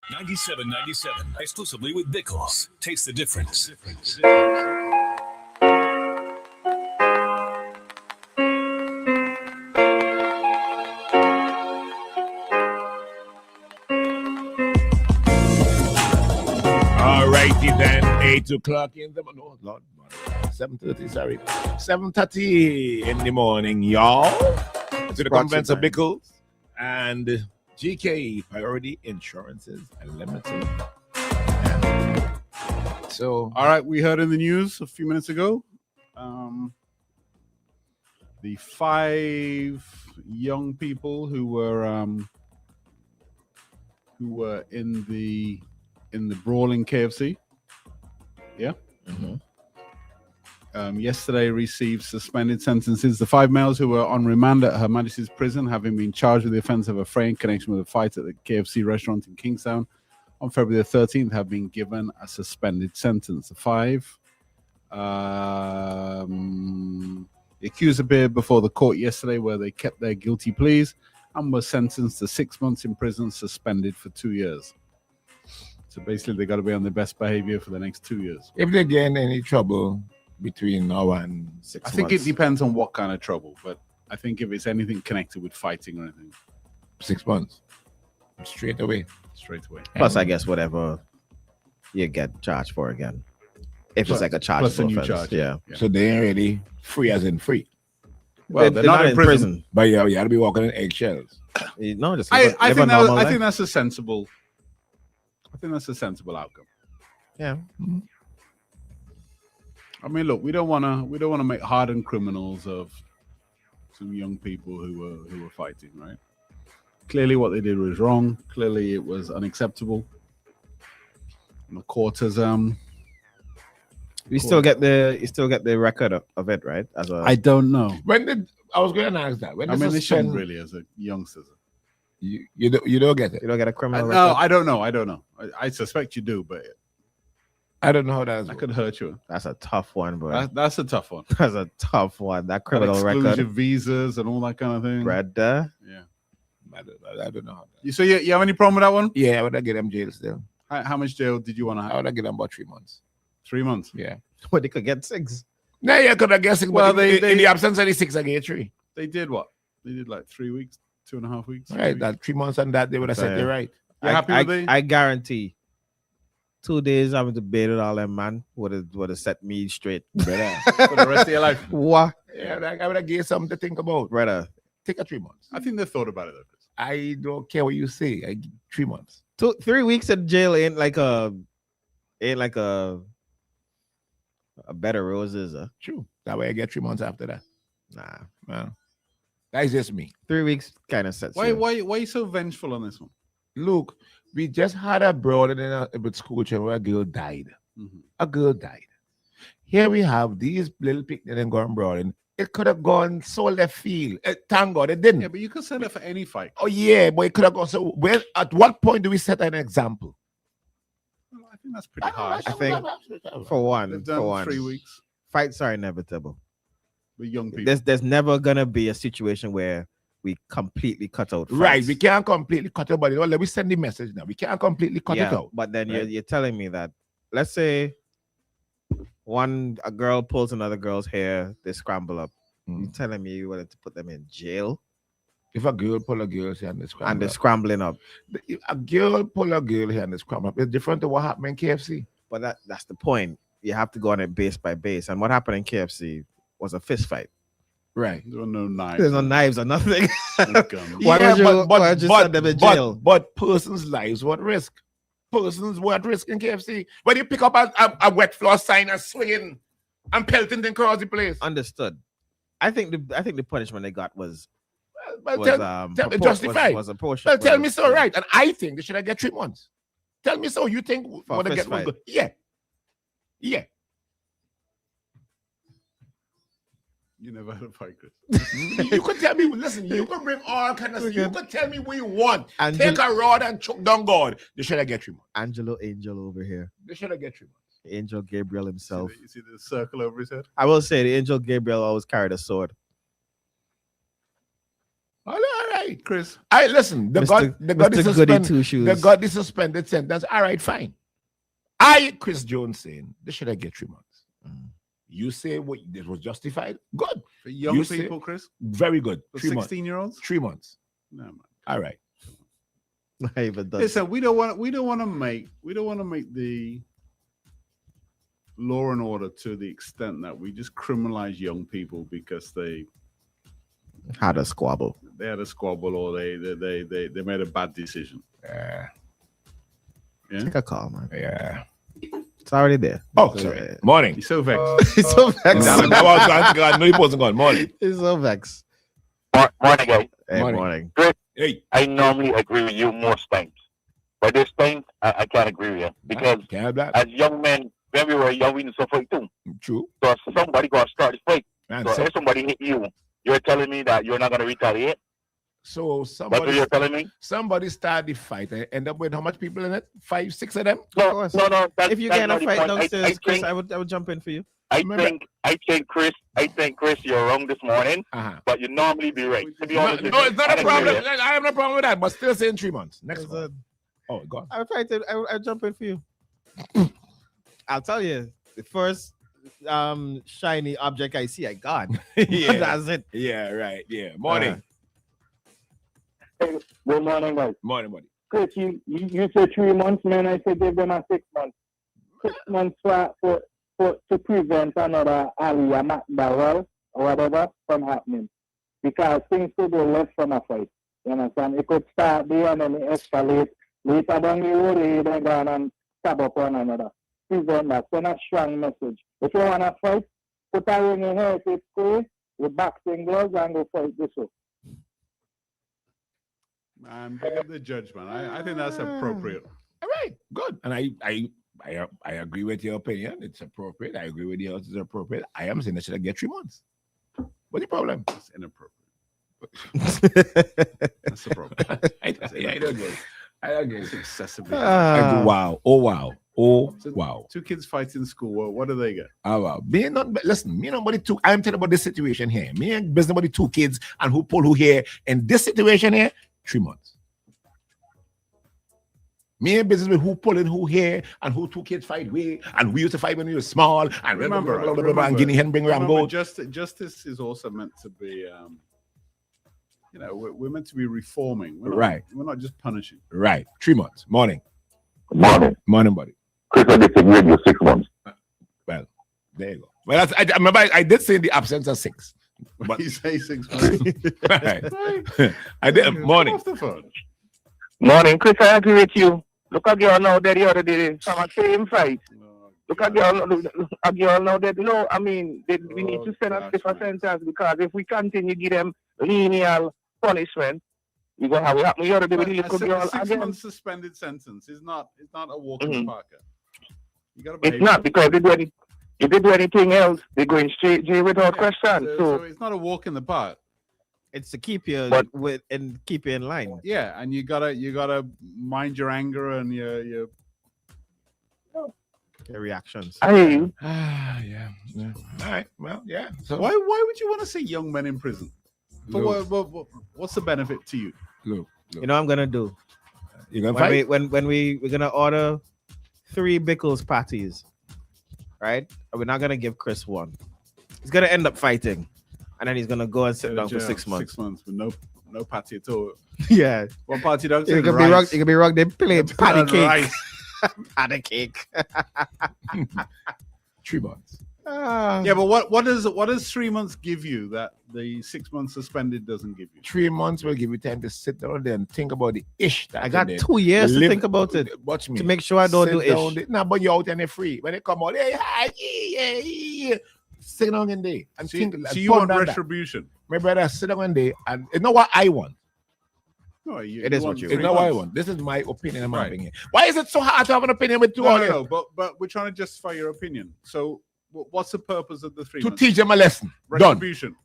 97.97, exclusively with Bickles. Taste the difference. All righty then, 8 o'clock in the no, Lord, 7:30, sorry. 7:30 in the morning, y'all. To the conference of Bickles and GK Priority Insurances Unlimited. So, all right, we heard in the news a few minutes ago the 5 young people who were in the brawling KFC. Yeah. Mm-hmm. Yesterday received suspended sentences. The 5 males who were on remand at Her Majesty's Prison, having been charged with the offence of a fray in connection with a fight at the KFC restaurant in Kingstown on February the 13th, have been given a suspended sentence. The 5 the accused appeared before the court yesterday, where they kept their guilty pleas and were sentenced to 6 months in prison, suspended for 2 years. So basically, they got to be on their best behavior for the next 2 years. If they get in any trouble between now and 6 months, I think it depends on what kind of trouble, but I think if it's anything connected with fighting or anything, 6 months straight away. Plus, I guess whatever you get charged for again, if it's like a charge, plus a new offense. charge. Yeah. So they ain't really free as in free. Well, they're not in prison. But yeah, you got to be walking in eggshells. No, just I live a think normal I life. think that's a sensible. I think that's a sensible outcome. Yeah. Mm-hmm. I mean, look, we don't want to make hardened criminals of some young people who were fighting, right? Clearly, what they did was wrong. Clearly, it was unacceptable. And the court has You still get the record of it, right? I don't know. When did I was going to ask that? When I mean, they shouldn't really, as a youngster. You don't get it. You don't get a criminal record. No, I don't know. I suspect you do, but I don't know how that could hurt you. That's a tough one, bro. That's a tough one. That's a tough one. That criminal exclusive record, visas and all that kind of thing. brother. Yeah. I don't know how that. So you have any problem with that one? Yeah, I would have get them jail still. How much jail did you want to I have? would have get them about 3 months. 3 months. Yeah. What, they could get 6? No, yeah, could have guessed. Well, Well, in the absence of the 6, I get 3. They did what? They did like 3 weeks, 2.5 weeks. Right, that 3 months and that they would have set it right. You happy with it? I guarantee 2 days having to bail with all them man would have set me straight, brother. For the rest of your life. What, Yeah, I would have gave something to think about. brother? Take a 3 months. I think they thought about it though. I don't care what you say. 3 months. 3 weeks in jail ain't like a better roses. True. That way I get 3 months after that. Nah, Man. That's just me. 3 weeks kind of sets. Why you. are you so vengeful on this one? Look, we just had a brawl in a school chain where a girl died. Mm-hmm. A girl died. Here we have these little picnic and going brawling. It could have gone so left field. Thank God it didn't. Yeah, but you could say that for any fight. Oh yeah, but it could have gone. So where? At what point do we set an example? Well, I think that's pretty harsh. I think for one, They've done 3 weeks fights are inevitable. with young people. There's never gonna be a situation where we completely cut out fights. Right, we can't completely cut it, but let me send the message now. We can't completely cut it out. But then right? you're telling me that, let's say a girl pulls another girl's hair, they scramble up. You're telling me you wanted to put them in jail? If a girl pull a girl's hair and they scramble And they're up. scrambling up. If a girl pull a girl hair and they scramble up, it's different to what happened in KFC. But that's the point. You have to go on it base by base. And what happened in KFC was a fist fight. Right. There were no knives. There's no knives or nothing. Why why would you send them in jail? But persons' lives were at risk. Persons were at risk in KFC. When you pick up a wet floor sign and swinging and pelting them across the place. Understood. I think the punishment they got was justified. Was a portion. Well, tell me so, right? And I think they should have get 3 months. Tell me so. You think For a want to fist get one fight. good? Yeah. Yeah. You never had a fight, Chris. You could tell me, listen, you can bring all kind of stuff. You could tell me what you want. Angel- Take a rod and choke down God. They should have get 3 months. Angelo Angel over here. They should have get 3 months. Angel Gabriel himself. You see the circle over his head? I will say the Angel Gabriel always carried a sword. All right. Chris. I listen. They got the Mr. Goody Two Shoes. They got the suspended sentence. All right, fine. Chris Jones, saying they should have get 3 months. You say what this was justified? Good. For young You people, say- Chris? Very good. For 3 months. 16-year-olds? 3 months. No, man. All right. I even done. Listen, we don't want to make the law and order to the extent that we just criminalize young people because they Had a squabble. had a squabble or they made a bad decision. Yeah. Yeah. Take a call, man. Yeah. It's already there. Oh, sorry. Morning. He's so vexed. It's so vexed. No, he wasn't gone. Morning. It's so vexed. Morning, guys. Hey, Morning. morning. Hey. I normally agree with you most times. But this time, I can't agree with you. Because Can't have that. as young men, when we were young, we used to fight too. True. So somebody got to start the fight. Man, So if somebody hit you, you're telling me that you're not going to retaliate? so That's what somebody you're telling me? started the fight and end up with how much people in it? 5, 6 of them? No, course. no, no. If you that's get in a not the fight point. downstairs, Chris, I would jump in for you. I think, Chris, you're wrong this morning, Uh-huh. but you normally be right. To be No, honest with no, you, it's not I a agree problem. with you. I have no problem with that, but still saying 3 months. Next It's one. a- Oh, God. I would try to. I would jump in for you. I'll tell you, the first shiny object I see, I got. Yeah. That's it. Yeah, right. Yeah. Morning. Good morning, guys. Morning, buddy. Chris, you said 3 months, man. I said give them a 6 months. 6 months to prevent another Aliyah McDowell or whatever from happening. Because things could go left from a fight. You understand? It could start there and then it escalate. Later down the road, they go on and stab up one another. Prevent that. Send a strong message. If you want to fight, put a ring in here if it's cool, with boxing gloves and go fight this way. Man, big up the judge, man. I think that's appropriate. All right. Good. And I agree with your opinion. It's appropriate. I agree with yours. It's appropriate. I am saying they should get 3 months. What's the problem? It's inappropriate. That's appropriate. I agree. I agree. It's excessively. Wow. Oh, wow. Oh, So wow. 2 kids fight in school. What do they get? Oh, wow. Listen, me and nobody two. I'm telling about this situation here. Me and business about the 2 kids and who pull who here. In this situation here, 3 months. Me and business with who pulling who here and who 2 kids fight with. And we used to fight when we were small. And Remember, and Guinea hen bring around gold. Justice is also meant to be, we're meant to be reforming. Right. We're not just punishing. Right. 3 months. Morning. Morning. Morning, buddy. Chris, I disagree with you 6 months. Well, there you go. Well, I remember I did say in the absence of 6. But You say 6 months. right. I did. Morning. Off the phone. Morning, Chris, I agree with you. Look at girl now that the other day from a same fight. Look at girl now that we need to send a stiffer sentence because if we continue to give them lineal punishment, we're gonna have it happen the other day with the little girl A 6 again. month suspended sentence is not a walk in the park. You gotta It's not because if they do anything else, they're going straight jail without question. So it's not a walk in the park. It's to keep you keep you in line. Yeah, and you gotta mind your anger and your reactions. I hear you. Yeah. All right. Well, yeah. So why would you want to see young men in prison? For what's the benefit to you? Look. You know what I'm gonna do? You're gonna fight? When we're gonna order 3 Bickles patties, right? And we're not gonna give Chris one. He's gonna end up fighting, and then he's gonna go and sit down for 6 months. 6 months with no patty at all. Yeah, One party dogs. it could be wrong. It could be wrong. They play patty cake. Rice. Patty cake. 3 months. Yeah, but what does 3 months give you that the 6 months suspended doesn't give you? 3 months will give you time to sit down there and think about the ish. That I got you did. 2 years to Live- think about it Watch me. to make sure I don't Sit do down ish. there. Nah, but you're out and they're free. When they come out, hey, hi, yeah. Sit down in there and think. So you want retribution? My brother, sit down in there and it's not what I want. No, It is what you It's three not what I months. want. This is my opinion and my Right. opinion. Why is it so hard to have an opinion with 2 No, audience? no, but we're trying to justify your opinion. So what's the purpose of the 3 To months? teach them a lesson. Done. Retribution.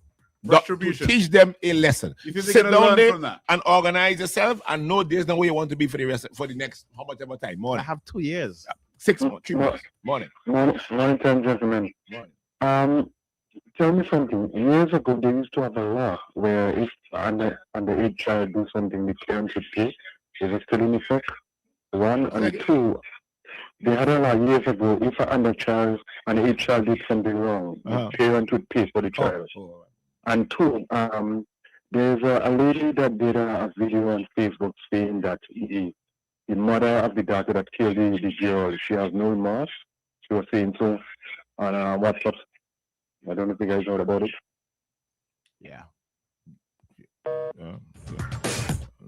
To Retribution. teach them a lesson. You think Sit they're gonna down learn there from that? and organize yourself and know there's no way you want to be for the next how much ever time. I Morning. have 2 years. 6 months, 3 months. Morning. Morning, gentlemen. Morning. Tell me something. Years ago, they used to have a law where if underage child do something, the parents should pay. Is it still in effect? One and two. They had a law years ago. If an underage child did something wrong, the parent would pay for the child. And two, there's a lady that did a video on Facebook saying that the mother of the daughter that killed the girl, she has no remorse. She was saying so on WhatsApp. I don't know if you guys know about it. Yeah.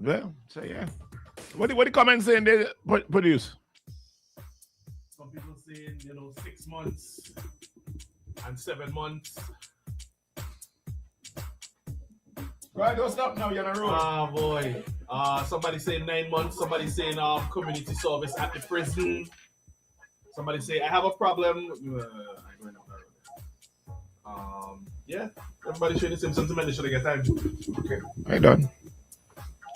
Well, so yeah. What the comments saying they produce? Some people saying, 6 months and 7 months. Right, don't stop now, you're on the road. Ah, boy. Somebody saying 9 months. Somebody saying community service at the prison. Somebody say I have a problem. Yeah. Everybody showing the same sentiment. They should get time. Okay. I done.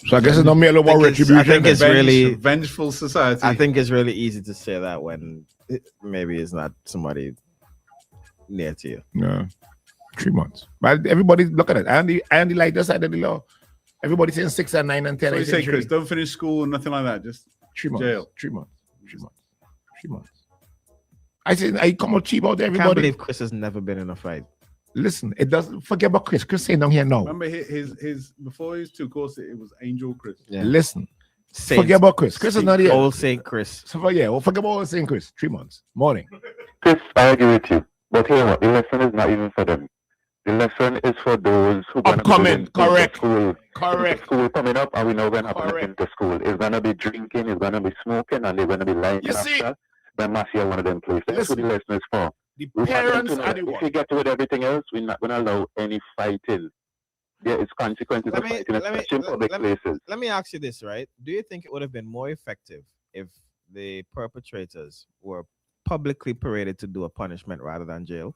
So I guess it's not merely about retribution. I think it's really vengeful society. I think it's really easy to say that when maybe it's not somebody near to you. No. 3 months. But everybody look at it. Andy like this side of the law. Everybody saying 6 and 9 and 10. So you say, Chris, don't finish school, nothing like that. Just 3 months. Jail. 3 months. 3 months. 3 months. I said, I come out cheap out there, I can't everybody. believe Chris has never been in a fight. Listen, it doesn't forget about Chris. Chris saying down here now. remember his before his 2 courses, it was Angel Chris. Yeah. Listen, Saint, forget about Chris. Chris is not here. Old Saint Chris. So forget about old Saint Chris. 3 months. Morning. Chris, I agree with you. But here, what? The lesson is not even for them. The lesson is for those who are Upcoming. Correct. School. Correct. School coming up, and we know going to happen Correct. into school. It's going to be drinking, it's going to be smoking, and they're going to be lying You see? after. Then Marcia, one of them places. That's what the lesson is for. The We want them parents to know are that the if one. we get with everything else, we're not going to allow any fighting. There is consequences of fighting, especially in public places. Let me ask you this, right? Do you think it would have been more effective if the perpetrators were publicly paraded to do a punishment rather than jail?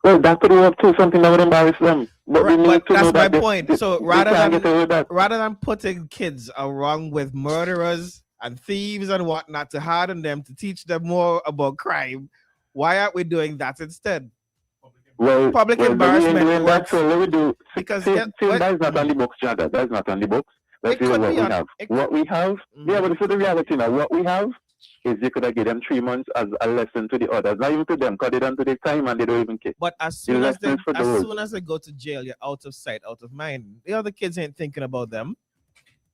Well, that could work too, something that would embarrass them. But we need to know that's my that point. So they can't get away with that. rather than putting kids along with murderers and thieves and whatnot to harden them, to teach them more about crime, why aren't we doing that instead? Public embarrassment That, works. so let me do Because that is not on the books, Jada. That is not on the books. Let's see what we have. What we have, yeah, but this is the reality now. What we have is you could have given them 3 months as a lesson to the others, not even to them, because they don't do the time and they don't even care. But as soon as they go to jail, you're out of sight, out of mind. The other kids ain't thinking about them.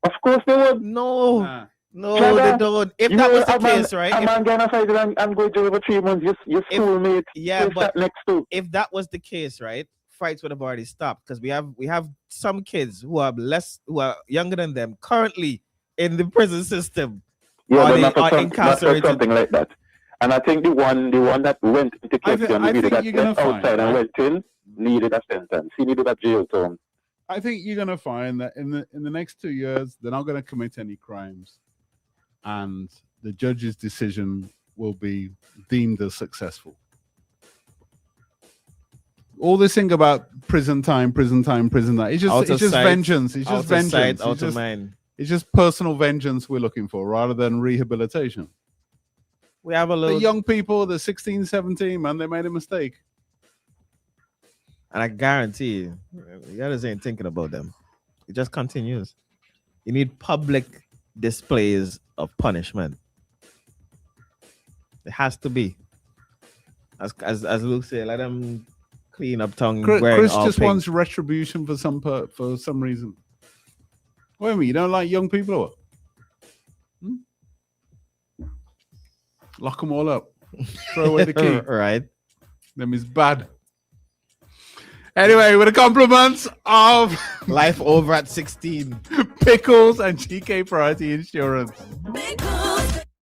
Of course they would. No, Jada, they don't. If that was the case, right? A man gonna fight and go to jail for 3 months. Your schoolmate. Yeah, but next to. If that was the case, right? Fights would have already stopped, because we have some kids who are younger than them currently in the prison system. Yeah, but not for something like that. And I think the one that went into question, that outside and went in, needed a sentence. He needed a jail term. I think you're gonna find that in the next 2 years, they're not gonna commit any crimes, and the judge's decision will be deemed as successful. All this thing about prison time, it's just vengeance. It's just vengeance. Out of mind. It's just personal vengeance we're looking for rather than rehabilitation. We have a little the young people, the 16, 17, man, they made a mistake. And I guarantee you, the others ain't thinking about them. It just continues. You need public displays of punishment. It has to be. As Luke said, let them clean up tongue. Chris just wants retribution for some reason. Wait a minute, you don't like young people or what? Lock them all up. Throw away the key. Right. Them is bad. Anyway, with the compliments of Life Over at 16, Pickles and GK Priority Insurance. Pickles.